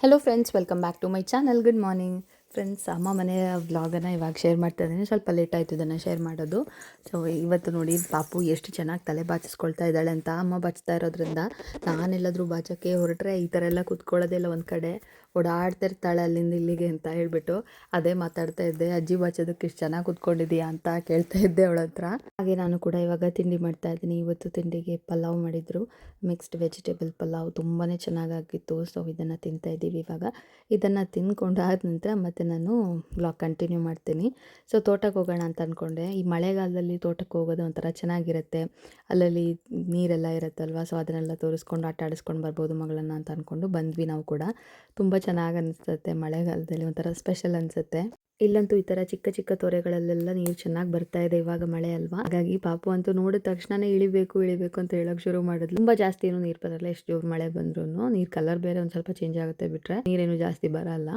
Hello friends, welcome back to my channel. Good morning friends. ಅಮ್ಮ ಮನೆಯ ವ್ಲಾಗನ್ನು ಇವಾಗ share ಮಾಡ್ತಾ ಇದ್ದೀನಿ. ಸ್ವಲ್ಪ ಲೇಟ್ ಆಯಿತು ಇದನ್ನು ಶೇರ್ ಮಾಡೋದು. ಸೊ ಇವತ್ತು ನೋಡಿ ಪಾಪು ಎಷ್ಟು ಚೆನ್ನಾಗಿ ತಲೆ ಬಾಚಿಸ್ಕೊಳ್ತಾ ಇದ್ದಾಳೆ ಅಂತ. ಅಮ್ಮ ಬಾಚ್ತಾ ಇರೋದ್ರಿಂದ ನಾನೆಲ್ಲಾದರೂ ಬಾಚೋಕ್ಕೆ ಹೊರಟ್ರೆ ಈ ಥರ ಎಲ್ಲ ಕೂತ್ಕೊಳ್ಳೋದೆಲ್ಲ ಒಂದು ಕಡೆ ಓಡಾಡ್ತಿರ್ತಾಳೆ ಅಲ್ಲಿಂದ ಇಲ್ಲಿಗೆ ಅಂತ ಹೇಳಿಬಿಟ್ಟು ಅದೇ ಮಾತಾಡ್ತಾ ಇದ್ದೆ. ಅಜ್ಜಿ ಬಾಚೋದಕ್ಕೆ ಇಷ್ಟು ಚೆನ್ನಾಗಿ ಕೂತ್ಕೊಂಡಿದೆಯಾ ಅಂತ ಕೇಳ್ತಾ ಇದ್ದೆ ಅವಳ ಹತ್ರ. ಹಾಗೆ ನಾನು ಕೂಡ ಇವಾಗ ತಿಂಡಿ ಮಾಡ್ತಾ ಇದ್ದೀನಿ. ಇವತ್ತು ತಿಂಡಿಗೆ ಪಲಾವ್ ಮಾಡಿದರು, ಮಿಕ್ಸ್ಡ್ ವೆಜಿಟೇಬಲ್ ಪಲಾವ್. ತುಂಬಾ ಚೆನ್ನಾಗಾಗಿತ್ತು. ಸೊ ಇದನ್ನು ತಿಂತಾ ಇದ್ದೀವಿ ಇವಾಗ. ಇದನ್ನು ತಿಂದ್ಕೊಂಡಾದ ನಂತರ ಮತ್ತೆ ನಾನು ವ್ಲಾಗ್ ಕಂಟಿನ್ಯೂ ಮಾಡ್ತೀನಿ. ಸೊ ತೋಟಕ್ಕೆ ಹೋಗೋಣ ಅಂತ ಅಂದ್ಕೊಂಡೆ. ಈ ಮಳೆಗಾಲದಲ್ಲಿ ತೋಟಕ್ಕೆ ಹೋಗೋದು ಒಂಥರ ಚೆನ್ನಾಗಿರುತ್ತೆ. ಅಲ್ಲಲ್ಲಿ ನೀರೆಲ್ಲ ಇರುತ್ತಲ್ವ, ಸೊ ಅದನ್ನೆಲ್ಲ ತೋರಿಸ್ಕೊಂಡು ಆಟ ಆಡಿಸ್ಕೊಂಡು ಬರ್ಬೋದು ಮಗಳನ್ನು ಅಂತ ಅಂದ್ಕೊಂಡು ಬಂದ್ವಿ ನಾವು ಕೂಡ. ತುಂಬ ಚೆನ್ನಾಗಿ ಅನಿಸುತ್ತೆ ಮಳೆಗಾಲದಲ್ಲಿ, ಒಂಥರ ಸ್ಪೆಷಲ್ ಅನಿಸುತ್ತೆ. ಇಲ್ಲಂತೂ ಈ ಥರ ಚಿಕ್ಕ ಚಿಕ್ಕ ತೊರೆಗಳಲ್ಲೆಲ್ಲ ನೀರು ಚೆನ್ನಾಗಿ ಬರ್ತಾ ಇದೆ. ಇವಾಗ ಮಳೆ ಅಲ್ವಾ, ಹಾಗಾಗಿ ಪಾಪು ಅಂತೂ ನೋಡಿದ ತಕ್ಷಣನೇ ಇಳಿಬೇಕು ಅಂತ ಹೇಳೋಕೆ ಶುರು ಮಾಡಿದ್ಲು. ತುಂಬ ಜಾಸ್ತಿ ಏನು ನೀರು ಬರಲ್ಲ, ಎಷ್ಟು ಜೋರು ಮಳೆ ಬಂದ್ರೂ. ನೀರು ಕಲರ್ ಬೇರೆ ಒಂದು ಸ್ವಲ್ಪ ಚೇಂಜ್ ಆಗುತ್ತೆ ಬಿಟ್ಟರೆ ನೀರೇನು ಜಾಸ್ತಿ ಬರಲ್ಲ.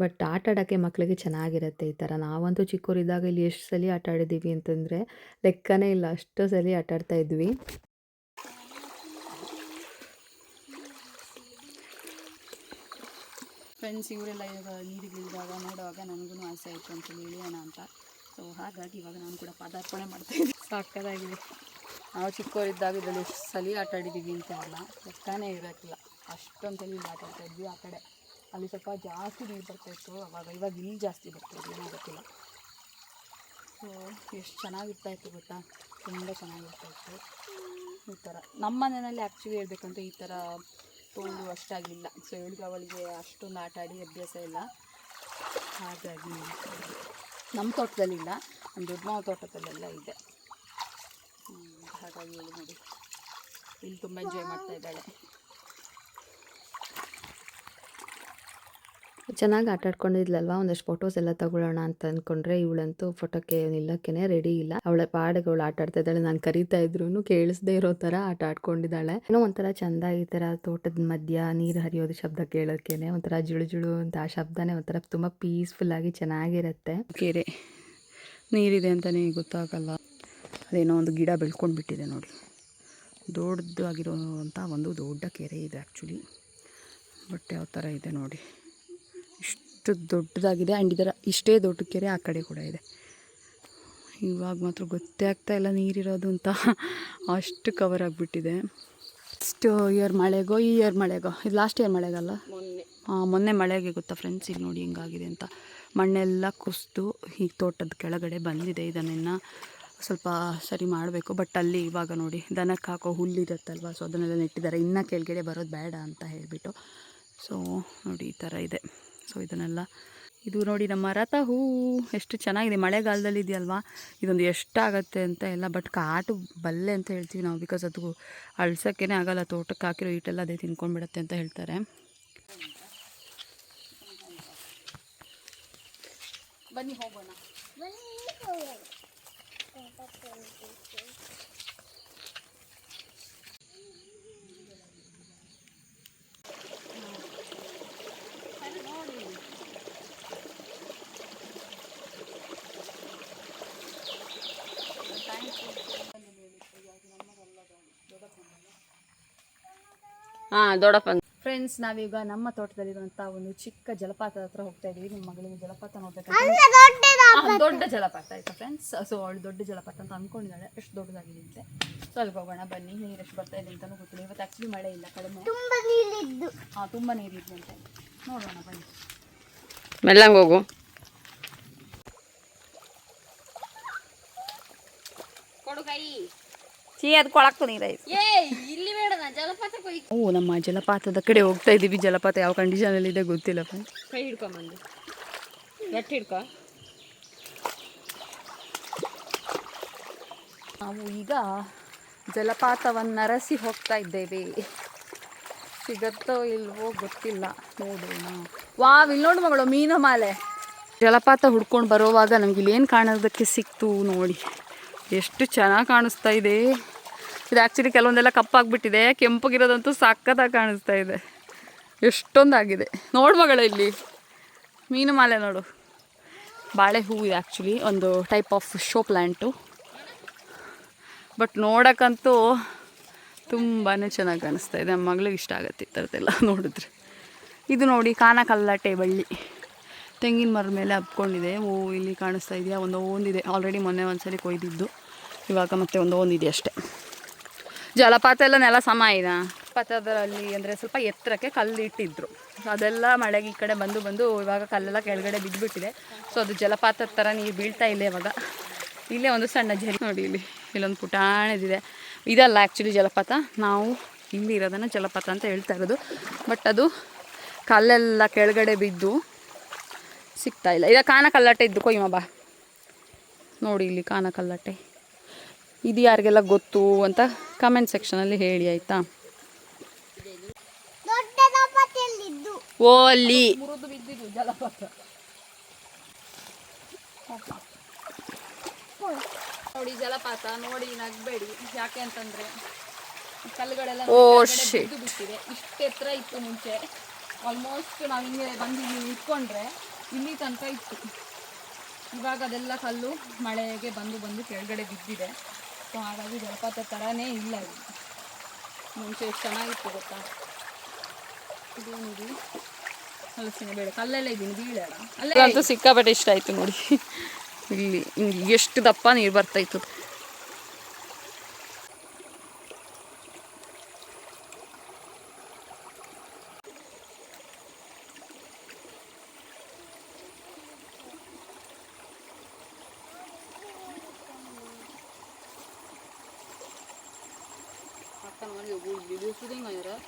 ಬಟ್ ಆಟ ಆಡೋಕ್ಕೆ ಮಕ್ಕಳಿಗೆ ಚೆನ್ನಾಗಿರುತ್ತೆ ಈ ಥರ. ನಾವಂತೂ ಚಿಕ್ಕವರಿದ್ದಾಗ ಇಲ್ಲಿ ಎಷ್ಟು ಸಲ ಆಟ ಆಡಿದ್ದೀವಿ ಅಂತಂದರೆ ಲೆಕ್ಕನೇ ಇಲ್ಲ, ಅಷ್ಟು ಸಲ ಆಟ ಆಡ್ತಾ ಇದ್ವಿ. ಫ್ರೆಂಡ್ಸ್, ಇವರೆಲ್ಲ ಇವಾಗ ನೀರಿಗಿಳಿದಾಗ ನೋಡುವಾಗ ನನಗೂ ಆಸೆ ಆಯಿತು ಅಂತೇಳಿ ಇಳಿಯೋಣ ಅಂತ. ಸೊ ಹಾಗಾಗಿ ಇವಾಗ ನಾನು ಕೂಡ ಪಾದಾರ್ಪಣೆ ಮಾಡ್ತಾಯಿದ್ದೆ. ಸಾಕಾಗಿದೆ. ನಾವು ಚಿಕ್ಕವರಿದ್ದಾಗ ಇದರಲ್ಲಿ ಎಷ್ಟು ಸಲ ಆಟ ಆಡಿದ್ದೀವಿ ಅಂತ ಅಲ್ಲ, ಲೆಕ್ಕನೇ ಇರೋಕ್ಕಿಲ್ಲ. ಅಷ್ಟೊಂದು ಸಲ ಆಟ ಆಡ್ತಾ ಇದ್ವಿ. ಆ ಕಡೆ ಅಲ್ಲಿ ಸ್ವಲ್ಪ ಜಾಸ್ತಿ ನೀರು ಬರ್ತಾಯಿತ್ತು ಅವಾಗ. ಇವಾಗ ಇಲ್ಲಿ ಜಾಸ್ತಿ ಬರ್ತಾಯಿದ್ವಿ, ಏನೋ ಗೊತ್ತಿಲ್ಲ. ಸೊ ಎಷ್ಟು ಚೆನ್ನಾಗಿರ್ತಾಯಿತ್ತು ಗೊತ್ತಾ, ತುಂಬ ಚೆನ್ನಾಗಿರ್ತಾಯಿತ್ತು ಈ ಥರ. ನಮ್ಮ ಮನೆಯಲ್ಲಿ ಆ್ಯಕ್ಚುಲಿ ಹೇಳ್ಬೇಕಂದ್ರೆ ಈ ಥರ ತೋಳು ಅಷ್ಟಾಗಿಲ್ಲ. ಸೊ ಅವಳಿಗೆ ಅಷ್ಟೊಂದು ಆಟ ಆಡಿ ಅಭ್ಯಾಸ ಇಲ್ಲ. ಹಾಗಾಗಿ ನಮ್ಮ ತೋಟದಲ್ಲಿಲ್ಲ, ನಮ್ಮ ದೊಡ್ಡ ಮಾವ ತೋಟದಲ್ಲೆಲ್ಲ ಇದೆ. ಹಾಗಾಗಿ ಹೇಳಿ ನೋಡಿ, ಇಲ್ಲಿ ತುಂಬ ಎಂಜಾಯ್ ಮಾಡ್ತಾ ಇದ್ದಾಳೆ. ಚೆನ್ನಾಗಿ ಆಟ ಆಡ್ಕೊಂಡಿದ್ಲಲ್ವ, ಒಂದಷ್ಟು ಫೋಟೋಸ್ ಎಲ್ಲ ತಗೊಳ್ಳೋಣ ಅಂತ ಅಂದ್ಕೊಂಡ್ರೆ ಇವಳಂತೂ ಫೋಟೋಕ್ಕೆ ನಿಲ್ಲಕ್ಕೇ ರೆಡಿ ಇಲ್ಲ. ಅವಳ ಪಾಡಿಗೆ ಅವಳು ಆಟ ಆಡ್ತಾ ಇದ್ದಾಳೆ. ನಾನು ಕರೀತಾ ಇದ್ರು ಕೇಳಿಸ್ದೇ ಇರೋ ಥರ ಆಟ ಆಡ್ಕೊಂಡಿದ್ದಾಳೆ. ಏನೋ ಒಂಥರ ಚಂದ, ಈ ಥರ ತೋಟದ ಮಧ್ಯ ನೀರು ಹರಿಯೋದು ಶಬ್ದ ಕೇಳೋಕ್ಕೇನೆ ಒಂಥರ ಜುಳು ಅಂತ ಆ ಶಬ್ದನೇ ಒಂಥರ ತುಂಬ ಪೀಸ್ಫುಲ್ ಆಗಿ ಚೆನ್ನಾಗಿರುತ್ತೆ. ಕೆರೆ ನೀರಿದೆ ಅಂತಲೇ ಗೊತ್ತಾಗಲ್ಲ. ಅದೇನೋ ಒಂದು ಗಿಡ ಬೆಳ್ಕೊಂಡು ಬಿಟ್ಟಿದೆ ನೋಡಿ. ದೊಡ್ಡದಾಗಿರೋಂಥ ಒಂದು ದೊಡ್ಡ ಕೆರೆ ಇದೆ ಆ್ಯಕ್ಚುಲಿ. ಬಟ್ ಯಾವ ಥರ ಇದೆ ನೋಡಿ, ಇಷ್ಟು ದೊಡ್ಡದಾಗಿದೆ. ಆ್ಯಂಡ್ ಇದರ ಇಷ್ಟೇ ದೊಡ್ಡ ಕೆರೆ ಆ ಕಡೆ ಕೂಡ ಇದೆ. ಇವಾಗ ಮಾತ್ರ ಗೊತ್ತೇ ಆಗ್ತಾ ಇಲ್ಲ ನೀರಿರೋದು ಅಂತ, ಅಷ್ಟು ಕವರ್ ಆಗಿಬಿಟ್ಟಿದೆ. ಇಷ್ಟು ಇಯರ್ ಮಳೆಗೋ ಈ ಇಯರ್ ಮಳೆಗೋ, ಇದು ಲಾಸ್ಟ್ ಇಯರ್ ಮಳೆಗಲ್ಲ, ಮೊನ್ನೆ ಮಳೆಗೆ ಗೊತ್ತಾ ಫ್ರೆಂಡ್ಸ್. ಇಲ್ಲಿ ನೋಡಿ ಹಿಂಗಾಗಿದೆ ಅಂತ. ಮಣ್ಣೆಲ್ಲ ಕುಸಿದು ಈಗ ತೋಟದ ಕೆಳಗಡೆ ಬಂದಿದೆ. ಇದನ್ನೆಲ್ಲ ಸ್ವಲ್ಪ ಸರಿ ಮಾಡಬೇಕು. ಬಟ್ ಅಲ್ಲಿ ಇವಾಗ ನೋಡಿ ದನಕ್ಕೆ ಹಾಕೋ ಹುಲ್ಲಿರುತ್ತಲ್ವ, ಸೊ ಅದನ್ನೆಲ್ಲ ನೆಟ್ಟಿದ್ದಾರೆ. ಇನ್ನೂ ಕೆಳಗಡೆ ಬರೋದು ಬೇಡ ಅಂತ ಹೇಳಿಬಿಟ್ಟು. ಸೊ ನೋಡಿ ಈ ಥರ ಇದೆ. ಸೊ ಇದನ್ನೆಲ್ಲ, ಇದು ನೋಡಿ ನಮ್ಮ ರಥ ಹೂ ಎಷ್ಟು ಚೆನ್ನಾಗಿದೆ. ಮಳೆಗಾಲದಲ್ಲಿ ಇದೆಯಲ್ವಾ, ಇದೊಂದು ಎಷ್ಟಾಗತ್ತೆ ಅಂತ ಎಲ್ಲ. ಬಟ್ ಕಾಟು ಬಲ್ಲೆ ಅಂತ ಹೇಳ್ತೀವಿ ನಾವು, ಬಿಕಾಸ್ ಅದು ಅಳ್ಸೋಕ್ಕೇ ಆಗಲ್ಲ. ತೋಟಕ್ಕೆ ಹಾಕಿರೋ ಈಟೆಲ್ಲ ಅದೇ ತಿನ್ಕೊಂಡ್ಬಿಡುತ್ತೆ ಅಂತ ಹೇಳ್ತಾರೆ. ಬನ್ನಿ ಹೋಗೋಣ. ದೊಡ್ಡಪ್ಪ ಫ್ರೆಂಡ್ಸ್, ನಾವೀಗ ನಮ್ಮ ತೋಟದಲ್ಲಿರುವಂಥ ಒಂದು ಚಿಕ್ಕ ಜಲಪಾತದ ಹತ್ರ ಹೋಗ್ತಾ ಇದ್ದೀವಿ. ನಿಮ್ಮ ಮಗಳಿಗೆ ಜಲಪಾತ ನೋಡ್ಬೇಕು, ದೊಡ್ಡ ಜಲಪಾತ ಆಯ್ತಾ ಫ್ರೆಂಡ್ಸ್. ಸೊ ಅವಳು ದೊಡ್ಡ ಜಲಪಾತ ಅಂತ ಅಂದ್ಕೊಂಡಿದ್ದಾಳೆ. ಎಷ್ಟು ದೊಡ್ಡದಾಗಿದೆ ಅಂತೆ. ಸೊ ಅಲ್ಲಿಗೆ ಹೋಗೋಣ ಬನ್ನಿ. ನೀರು ಎಷ್ಟು ಬರ್ತಾ ಇದೆ ಅಂತಲೂ ಗೊತ್ತಿಲ್ಲ. ಇವತ್ತು ಆ್ಯಕ್ಚುಲಿ ಮಳೆ ಇಲ್ಲ, ಕಡಿಮೆ. ತುಂಬ ನೀರಿದ್ದು ಅಂತ ನೋಡೋಣ ಬನ್ನಿ. ಮೆಲ್ಲಂಗೆ ಹೋಗು. ಅದು ಕೊಳಕ್ತು ನೀರೈತೆ. ನಮ್ಮ ಜಲಪಾತದ ಕಡೆ ಹೋಗ್ತಾ ಇದ್ದೀವಿ. ಜಲಪಾತ ಯಾವ ಕಂಡೀಷನಲ್ಲಿ ಇದೆ ಗೊತ್ತಿಲ್ಲ ಫ್ರೆಂಡ್ಸ್. ಕೈ ಹಿಡ್ಕೊಂಬಂದು ಗಟ್ಟಿ ಹಿಡ್ಕೊ. ನಾವು ಈಗ ಜಲಪಾತವನ್ನು ಅರಸಿ ಹೋಗ್ತಾ ಇದ್ದೇವೆ. ಸಿಗತ್ತೋ ಇಲ್ವೋ ಗೊತ್ತಿಲ್ಲ, ನೋಡೋಣ. ಇಲ್ಲಿ ನೋಡು ಮಗಳು, ಮೀನು ಮಾಲೆ. ಜಲಪಾತ ಹುಡ್ಕೊಂಡು ಬರೋವಾಗ ನಮ್ಗೆ ಇಲ್ಲಿ ಏನು ಕಾಣೋದಕ್ಕೆ ಸಿಕ್ತು ನೋಡಿ. ಎಷ್ಟು ಚೆನ್ನಾಗಿ ಕಾಣಿಸ್ತಾ ಇದೆ. ಇದು ಆ್ಯಕ್ಚುಲಿ ಕೆಲವೊಂದೆಲ್ಲ ಕಪ್ಪಾಗಿಬಿಟ್ಟಿದೆ, ಕೆಂಪಗಿರೋದಂತೂ ಸಕ್ಕತ್ತಾಗಿ ಕಾಣಿಸ್ತಾ ಇದೆ. ಎಷ್ಟೊಂದಾಗಿದೆ ನೋಡು ಮಗಳ, ಇಲ್ಲಿ ಮೀನು ಮಾಲೆ ನೋಡು. ಬಾಳೆ ಹೂವು ಇದೆ ಆ್ಯಕ್ಚುಲಿ, ಒಂದು type of show plant. But ನೋಡೋಕ್ಕಂತೂ ತುಂಬಾ ಚೆನ್ನಾಗಿ ಕಾಣಿಸ್ತಾ ಇದೆ. ನಮ್ಮ ಮಗಳಿಗೆ ಇಷ್ಟ ಆಗುತ್ತೆ ಈ ಥರದ್ದೆಲ್ಲ ನೋಡಿದ್ರೆ. ಇದು ನೋಡಿ ಕಾನಕಲ್ಲಟೆ ಬಳ್ಳಿ ತೆಂಗಿನ ಮರದ ಮೇಲೆ ಹಬ್ಕೊಂಡಿದೆ. ಇಲ್ಲಿ ಕಾಣಿಸ್ತಾ ಇದೆಯಾ, ಒಂದಿದೆ ಆಲ್ರೆಡಿ. ಮೊನ್ನೆ ಒಂದ್ಸಲಿ ಕೊಯ್ದಿದ್ದು, ಇವಾಗ ಮತ್ತೆ ಒಂದಿದೆ ಅಷ್ಟೆ. ಜಲಪಾತ ಎಲ್ಲ ನೆಲ ಸಮ ಇದೆ. ಜಲಪಾತದಲ್ಲಿ ಅಂದರೆ ಸ್ವಲ್ಪ ಎತ್ತರಕ್ಕೆ ಕಲ್ಲು ಇಟ್ಟಿದ್ರು. ಅದೆಲ್ಲ ಮಳೆಗೆ ಈ ಕಡೆ ಬಂದು ಇವಾಗ ಕಲ್ಲೆಲ್ಲ ಕೆಳಗಡೆ ಬಿದ್ದುಬಿಟ್ಟಿದೆ. ಸೊ ಅದು ಜಲಪಾತದ ಥರ ನೀರು ಬೀಳ್ತಾ ಇಲ್ಲ ಇವಾಗ. ಇಲ್ಲೇ ಒಂದು ಸಣ್ಣ ಝರಿ ನೋಡಿ, ಇಲ್ಲೊಂದು ಪುಟಾಣಿದಿದೆ. ಇದಲ್ಲ ಆ್ಯಕ್ಚುಲಿ ಜಲಪಾತ, ನಾವು ಇಲ್ಲಿ ಇರೋದನ್ನು ಜಲಪಾತ ಅಂತ ಹೇಳ್ತಾ ಇರೋದು. ಬಟ್ ಅದು ಕಲ್ಲೆಲ್ಲ ಕೆಳಗಡೆ ಬಿದ್ದು ಸಿಗ್ತಾ ಇಲ್ಲ. ಈಗ ಕಾನಕಲ್ಲಟೆ ಇದ್ದು ಕೊಯ್ಮ ಬಾ ನೋಡಿ, ಇಲ್ಲಿ ಕಾನಕಲ್ಲಟೆ ಇದು ಯಾರಿಗೆಲ್ಲ ಗೊತ್ತು ಅಂತ ಕಮೆಂಟ್ ಸೆಕ್ಷನಲ್ಲಿ ಹೇಳಿ ಆಯಿತಾ. ಓ ಅಲ್ಲಿ ಜಲಪಾತ ನೋಡಿ, ಜಲಪಾತ ನೋಡಿ, ನಗಬೇಡಿ. ಯಾಕೆ ಅಂತಂದರೆ ಕಲ್ಲುಗಳೆಲ್ಲ ಬಿಟ್ಟಿದೆ. ಇಷ್ಟು ಎತ್ತರ ಇತ್ತು ಮುಂಚೆ. ಆಲ್ಮೋಸ್ಟ್ ನಾವು ಹಿಂಗೆ ಬಂದು ಇಲ್ಲಿ ನಿಂತ್ಕೊಂಡ್ರೆ ಇಲ್ಲಿ ತನಕ ಇತ್ತು. ಇವಾಗ ಅದೆಲ್ಲ ಕಲ್ಲು ಮಳೆಗೆ ಬಂದು ಕೆಳಗಡೆ ಬಿದ್ದಿದೆ. ಸೊ ಹಾಗಾಗಿ ಜಲಪಾತ ಥರನೇ ಇಲ್ಲ. ಇದು ಮುಂಚೆ ಎಷ್ಟು ಚೆನ್ನಾಗಿತ್ತು ಗೊತ್ತಾ. ಇದು ನೋಡಿ ಹಲಸಿನ ಬೇಳೆ, ಕಲ್ಲೆಲ್ಲ ಇದ್ದೀನಿ ಬೀಳೋಣ. ಅಲ್ಲಂತೂ ಸಿಕ್ಕಾಪಟ್ಟೆ ಇಷ್ಟ ಆಯಿತು ನೋಡಿ. ಇಲ್ಲಿ ಹಿಂಗೆ ಎಷ್ಟು ದಪ್ಪ ನೀರು ಬರ್ತಾಯಿತ್ತು.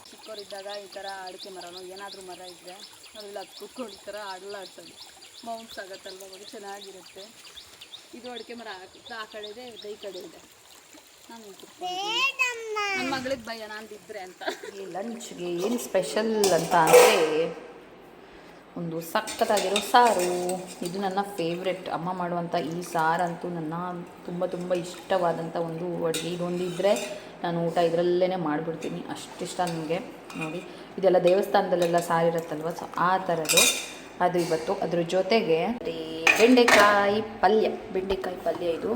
ಚಿಕ್ಕವರಿದ್ದಾಗ ಈ ಥರ ಅಡಿಕೆ ಮರನೋ ಏನಾದರೂ ಮರ ಇದ್ದರೆ ನಾವೆಲ್ಲ ಅದು ಕುತ್ಕೊಂಡು ಈ ಥರ ಆಡ್ಸೋದು. ಮೌಂಟ್ಸ್ ಆಗುತ್ತಲ್ವ, ಅದು ಚೆನ್ನಾಗಿರುತ್ತೆ. ಇದು ಅಡಿಕೆ ಮರ ಆ ಕಡೆ ಇದೆ, ಈ ಕಡೆ ಇದೆ. ನಾನು ನನ್ನ ಮಗಳಿಗೆ ಭಯ ನಾನು ಬಿದ್ದರೆ ಅಂತ. ಈ ಲಂಚ್ಗೆ ಏನು ಸ್ಪೆಷಲ್ ಅಂತ ಅಂದರೆ ಒಂದು ಸಖತ್ತಾಗಿರೋ ಸಾರು. ಇದು ನನ್ನ ಫೇವ್ರೆಟ್. ಅಮ್ಮ ಮಾಡುವಂಥ ಈ ಸಾರಂತೂ ನನ್ನ ತುಂಬ ಇಷ್ಟವಾದಂಥ ಒಂದು ಅಡುಗೆ. ಇದೊಂದಿದ್ದರೆ ನಾನು ಊಟ ಇದರಲ್ಲೇ ಮಾಡಿಬಿಡ್ತೀನಿ, ಅಷ್ಟಿಷ್ಟ ನನಗೆ. ನೋಡಿ, ಇದೆಲ್ಲ ದೇವಸ್ಥಾನದಲ್ಲೆಲ್ಲ ಸಾರಿರುತ್ತಲ್ವ, ಸೊ ಆ ಥರದ್ದು ಅದು ಇವತ್ತು. ಅದ್ರ ಜೊತೆಗೆ ಬೆಂಡೆಕಾಯಿ ಪಲ್ಯ ಇದು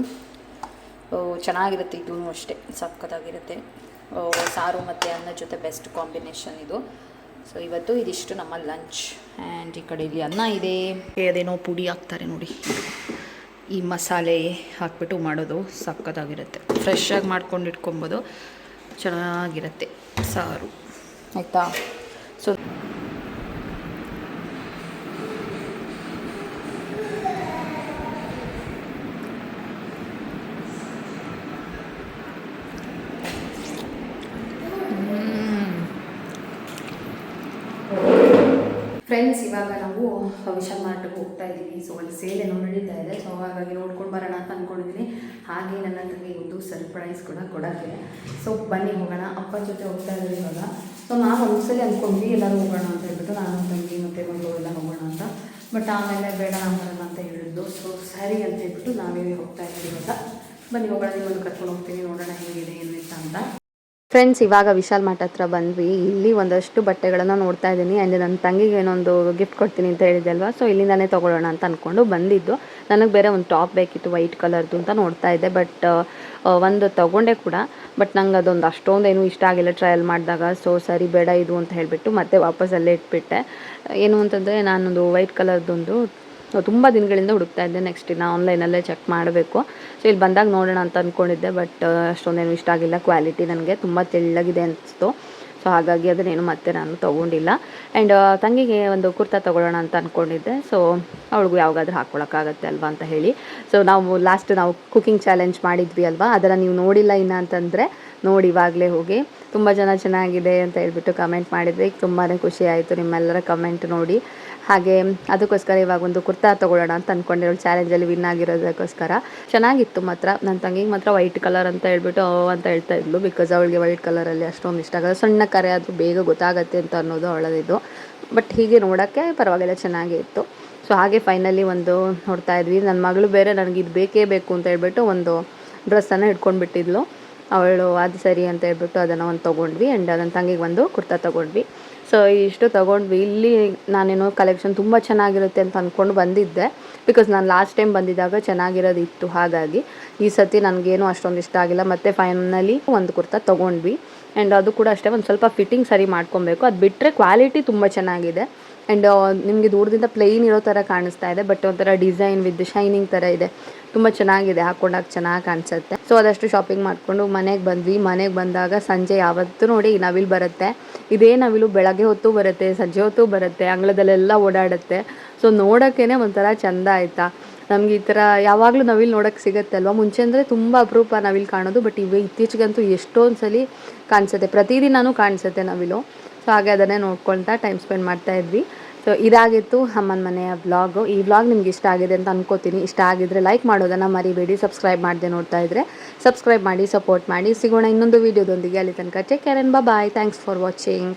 ಚೆನ್ನಾಗಿರುತ್ತೆ. ಇದೂ ಅಷ್ಟೇ ಸಖತ್ತಾಗಿರುತ್ತೆ. ಸಾರು ಮತ್ತು ಅನ್ನ ಜೊತೆ ಬೆಸ್ಟ್ ಕಾಂಬಿನೇಷನ್ ಇದು. ಸೊ ಇವತ್ತು ಇದಿಷ್ಟು ನಮ್ಮ ಲಂಚ್. ಆ್ಯಂಡ್ ಈ ಕಡೆ ಇಲ್ಲಿ ಅನ್ನ ಇದೆ. ಅದೇನೋ ಪುಡಿ ಹಾಕ್ತಾರೆ ನೋಡಿ, ಈ ಮಸಾಲೆ ಹಾಕ್ಬಿಟ್ಟು ಮಾಡೋದು ಸಖತ್ತಾಗಿರುತ್ತೆ. ಫ್ರೆಶ್ಶಾಗಿ ಮಾಡ್ಕೊಂಡು ಇಟ್ಕೊಬೋದು, ಚೆನ್ನಾಗಿರುತ್ತೆ ಸಾರು ಆಯಿತಾ. ಸೊ ಫ್ರೆಂಡ್ಸ್, ಇವಾಗ ನಾವು ವಿಶಾಲ್ ಮಾರ್ಟ್ಗೆ ಹೋಗ್ತಾ ಇದ್ದೀವಿ. ಸೊ ಅಲ್ಲಿ ಸೇಲ್ ಏನೋ ನಡೀತಾ ಇದೆ. ಸೊ ಹಾಗಾಗಿ ನೋಡ್ಕೊಂಡು ಬರೋಣ ಅಂತ ಅಂದ್ಕೊಂಡಿದ್ದೀನಿ. ಹಾಗೆ ನನ್ನ ತಂಗಿ ಒಂದು ಸರ್ಪ್ರೈಸ್ ಕೂಡ ಕೊಡೋಕ್ಕೆ. ಸೊ ಬನ್ನಿ ಹೋಗೋಣ. ಅಪ್ಪನ ಜೊತೆ ಹೋಗ್ತಾ ಇದ್ದೀವಿ ಇವಾಗ. ಸೊ ನಾವು ಒಂದ್ಸಲಿ ಅಂದ್ಕೊಂಡ್ವಿ ಎಲ್ಲರೂ ಹೋಗೋಣ ಅಂತ ಹೇಳ್ಬಿಟ್ಟು, ನಾನು ತಂಗಿ ಮತ್ತು ಮಗಳು ಎಲ್ಲ ಹೋಗೋಣ ಅಂತ. ಬಟ್ ಆಮೇಲೆ ಬೇಡ ನಾನು ಬರೋಣ ಅಂತ ಹೇಳಿದ್ದು. ಸೊ ಸರಿ ಅಂತ ಹೇಳ್ಬಿಟ್ಟು ನಾವೇ ಹೋಗ್ತಾ ಇದ್ದೀವಿ ಇವಾಗ. ಬನ್ನಿ ಹೋಗೋಣ, ನಿಮ್ಮನ್ನು ಕರ್ಕೊಂಡು ಹೋಗ್ತೀನಿ, ನೋಡೋಣ ಹೇಗಿದೆ ಏನಿಲ್ಲ ಅಂತ. ಫ್ರೆಂಡ್ಸ್, ಇವಾಗ ವಿಶಾಲ್ ಮಾರ್ಟ್ ಹತ್ರ ಬಂದ್ವಿ. ಇಲ್ಲಿ ಒಂದಷ್ಟು ಬಟ್ಟೆಗಳನ್ನು ನೋಡ್ತಾ ಇದ್ದೀನಿ. ಆ್ಯಂಡ್ ನನ್ನ ತಂಗಿಗೆ ಏನೊಂದು ಗಿಫ್ಟ್ ಕೊಡ್ತೀನಿ ಅಂತ ಹೇಳಿದೆ ಅಲ್ವಾ. ಸೊ ಇಲ್ಲಿಂದಾನೇ ತೊಗೊಳ್ಳೋಣ ಅಂತ ಅಂದ್ಕೊಂಡು ಬಂದಿದ್ದು. ನನಗೆ ಬೇರೆ ಒಂದು ಟಾಪ್ ಬೇಕಿತ್ತು ವೈಟ್ ಕಲರ್ದು ಅಂತ ನೋಡ್ತಾ ಇದ್ದೆ. ಬಟ್ ಒಂದು ತೊಗೊಂಡೆ ಕೂಡ. ಬಟ್ ನಂಗೆ ಅದೊಂದು ಅಷ್ಟೊಂದೇನು ಇಷ್ಟ ಆಗಿಲ್ಲ ಟ್ರಯಲ್ ಮಾಡಿದಾಗ. ಸೊ ಸರಿ ಬೇಡ ಇದು ಅಂತ ಹೇಳಿಬಿಟ್ಟು ಮತ್ತೆ ವಾಪಸ್ ಅಲ್ಲೇ ಇಟ್ಬಿಟ್ಟೆ. ಏನು ಅಂತಂದರೆ ನಾನೊಂದು ವೈಟ್ ಕಲರ್ದೊಂದು ತುಂಬ ದಿನಗಳಿಂದ ಹುಡುಕ್ತಾ ಇದ್ದೆ. ನೆಕ್ಸ್ಟ್ ಇನ್ನು ಆನ್ಲೈನಲ್ಲೇ ಚೆಕ್ ಮಾಡಬೇಕು. ಸೊ ಇಲ್ಲಿ ಬಂದಾಗ ನೋಡೋಣ ಅಂತ ಅಂದ್ಕೊಂಡಿದ್ದೆ. ಬಟ್ ಅಷ್ಟೊಂದೇನು ಇಷ್ಟ ಆಗಿಲ್ಲ. ಕ್ವಾಲಿಟಿ ನನಗೆ ತುಂಬ ತೆಳ್ಳಗಿದೆ ಅನಿಸ್ತು. ಸೊ ಹಾಗಾಗಿ ಅದನ್ನೇನು ಮತ್ತೆ ನಾನು ತೊಗೊಂಡಿಲ್ಲ. ಆ್ಯಂಡ್ ತಂಗಿಗೆ ಒಂದು ಕುರ್ತಾ ತೊಗೊಳ್ಳೋಣ ಅಂತ ಅಂದ್ಕೊಂಡಿದ್ದೆ. ಸೊ ಅವಳಿಗೂ ಯಾವಾಗಾದ್ರೂ ಹಾಕ್ಕೊಳಕ್ಕಾಗತ್ತೆ ಅಲ್ವಾ ಅಂತ ಹೇಳಿ. ಸೊ ನಾವು ಕುಕಿಂಗ್ ಚಾಲೆಂಜ್ ಮಾಡಿದ್ವಿ ಅಲ್ವಾ, ಅದನ್ನು ನೀವು ನೋಡಿಲ್ಲ ಇನ್ನು ಅಂತಂದರೆ ನೋಡಿ ಇವಾಗಲೇ ಹೋಗಿ. ತುಂಬ ಚೆನ್ನಾಗಿದೆ ಅಂತ ಹೇಳ್ಬಿಟ್ಟು ಕಮೆಂಟ್ ಮಾಡಿದ್ವಿ. ತುಂಬಾ ಖುಷಿ ಆಯಿತು ನಿಮ್ಮೆಲ್ಲರ ಕಮೆಂಟ್ ನೋಡಿ. ಹಾಗೆ ಅದಕ್ಕೋಸ್ಕರ ಇವಾಗ ಒಂದು ಕುರ್ತಾ ತೊಗೊಳ್ಳೋಣ ಅಂತ ಅಂದ್ಕೊಂಡಿರೋಳು ಚಾಲೆಂಜಲ್ಲಿ ವಿನ್ ಆಗಿರೋದಕ್ಕೋಸ್ಕರ. ಚೆನ್ನಾಗಿತ್ತು ಮಾತ್ರ. ನನ್ನ ತಂಗಿಗೆ ಮಾತ್ರ ವೈಟ್ ಕಲರ್ ಅಂತ ಹೇಳ್ಬಿಟ್ಟು ಅಂತ ಹೇಳ್ತಾ ಇದ್ಲು. ಬಿಕಾಸ್ ಅವಳಿಗೆ ವೈಟ್ ಕಲರಲ್ಲಿ ಅಷ್ಟೊಂದು ಇಷ್ಟ ಆಗೋದು. ಸಣ್ಣ ಕರೆ ಆದರೂ ಬೇಗ ಗೊತ್ತಾಗತ್ತೆ ಅಂತ ಅನ್ನೋದು ಅವಳದಿದ್ದು. ಬಟ್ ಹೀಗೆ ನೋಡೋಕ್ಕೆ ಪರವಾಗಿಲ್ಲ, ಚೆನ್ನಾಗೇ ಇತ್ತು. ಸೊ ಹಾಗೆ ಫೈನಲಿ ಒಂದು ನೋಡ್ತಾ ಇದ್ವಿ. ನನ್ನ ಮಗಳು ಬೇರೆ ನನಗೆ ಇದು ಬೇಕೇ ಬೇಕು ಅಂತ ಹೇಳ್ಬಿಟ್ಟು ಒಂದು ಡ್ರೆಸ್ಸನ್ನು ಹಿಡ್ಕೊಂಡ್ಬಿಟ್ಟಿದ್ಲು. ಅವಳು ಅದು ಸರಿ ಅಂತ ಹೇಳ್ಬಿಟ್ಟು ಅದನ್ನು ಒಂದು ತೊಗೊಂಡ್ವಿ. ಆ್ಯಂಡ್ ನನ್ನ ತಂಗಿಗೆ ಒಂದು ಕುರ್ತಾ ತೊಗೊಂಡ್ವಿ. ಸೊ ಇಷ್ಟು ತೊಗೊಂಡ್ವಿ. ಇಲ್ಲಿ ನಾನೇನೋ ಕಲೆಕ್ಷನ್ ತುಂಬ ಚೆನ್ನಾಗಿರುತ್ತೆ ಅಂತ ಅಂದ್ಕೊಂಡು ಬಂದಿದ್ದೆ. ಬಿಕಾಸ್ ನಾನು ಲಾಸ್ಟ್ ಟೈಮ್ ಬಂದಿದ್ದಾಗ ಚೆನ್ನಾಗಿರೋದಿತ್ತು. ಹಾಗಾಗಿ ಈ ಸತಿ ನನಗೇನು ಅಷ್ಟೊಂದು ಇಷ್ಟ ಆಗಿಲ್ಲ. ಮತ್ತು ಫೈನಲಿ ಒಂದು ಕುರ್ತಾ ತೊಗೊಂಡ್ವಿ. ಆ್ಯಂಡ್ ಅದು ಕೂಡ ಅಷ್ಟೇ ಒಂದು ಸ್ವಲ್ಪ ಫಿಟ್ಟಿಂಗ್ ಸರಿ ಮಾಡ್ಕೊಬೇಕು. ಅದು ಬಿಟ್ಟರೆ ಕ್ವಾಲಿಟಿ ತುಂಬ ಚೆನ್ನಾಗಿದೆ. ಆ್ಯಂಡ್ ನಿಮಗೆ ದೂರದಿಂದ ಪ್ಲೇನ್ ಇರೋ ಥರ ಕಾಣಿಸ್ತಾ ಇದೆ, ಬಟ್ ಒಂಥರ ಡಿಸೈನ್ ವಿತ್ ಶೈನಿಂಗ್ ಥರ ಇದೆ. ತುಂಬ ಚೆನ್ನಾಗಿದೆ, ಹಾಕ್ಕೊಂಡಾಗ ಚೆನ್ನಾಗಿ ಕಾಣಿಸುತ್ತೆ. ಸೊ ಅದಷ್ಟು ಶಾಪಿಂಗ್ ಮಾಡಿಕೊಂಡು ಮನೆಗೆ ಬಂದ್ವಿ. ಮನೆಗೆ ಬಂದಾಗ ಸಂಜೆ ಯಾವತ್ತೂ ನೋಡಿ ನವಿಲು ಬರುತ್ತೆ. ಇದೇ ನವಿಲು ಬೆಳಗ್ಗೆ ಹೊತ್ತು ಬರುತ್ತೆ, ಸಂಜೆ ಹೊತ್ತು ಬರುತ್ತೆ, ಅಂಗಳದಲ್ಲೆಲ್ಲ ಓಡಾಡುತ್ತೆ. ಸೊ ನೋಡೋಕ್ಕೇ ಒಂಥರ ಚೆಂದ ಆಯಿತಾ. ನಮ್ಗೆ ಈ ಥರ ಯಾವಾಗಲೂ ನವಿಲು ನೋಡೋಕ್ಕೆ ಸಿಗುತ್ತೆ ಅಲ್ವಾ. ಮುಂಚೆ ಅಂದರೆ ತುಂಬ ಅಪರೂಪ ನವಿಲು ಕಾಣೋದು, ಬಟ್ ಇತ್ತೀಚೆಗಂತೂ ಎಷ್ಟೊಂದು ಸಲ ಕಾಣಿಸುತ್ತೆ, ಪ್ರತಿದಿನವೂ ಕಾಣಿಸುತ್ತೆ ನವಿಲು. ಸೊ ಹಾಗೆ ಅದನ್ನೇ ನೋಡ್ಕೊಳ್ತಾ ಟೈಮ್ ಸ್ಪೆಂಡ್ ಮಾಡ್ತಾಯಿದ್ವಿ. ಸೊ ಇದಾಗಿತ್ತು ಅಮ್ಮನ ಮನೆಯ ವ್ಲಾಗು. ಈ ವ್ಲಾಗ್ ನಿಮ್ಗೆ ಇಷ್ಟ ಆಗಿದೆ ಅಂತ ಅನ್ಕೋತೀನಿ. ಇಷ್ಟ ಆಗಿದ್ರೆ ಲೈಕ್ ಮಾಡೋದನ್ನು ಮರಿಬೇಡಿ. ಸಬ್ಸ್ಕ್ರೈಬ್ ಮಾಡದೆ ನೋಡ್ತಾ ಇದ್ದರೆ ಸಬ್ಸ್ಕ್ರೈಬ್ ಮಾಡಿ, ಸಪೋರ್ಟ್ ಮಾಡಿ. ಸಿಗೋಣ ಇನ್ನೊಂದು ವೀಡಿಯೋದೊಂದಿಗೆ. ಅಲ್ಲಿ ತನಕ take care and bye. Thanks for watching.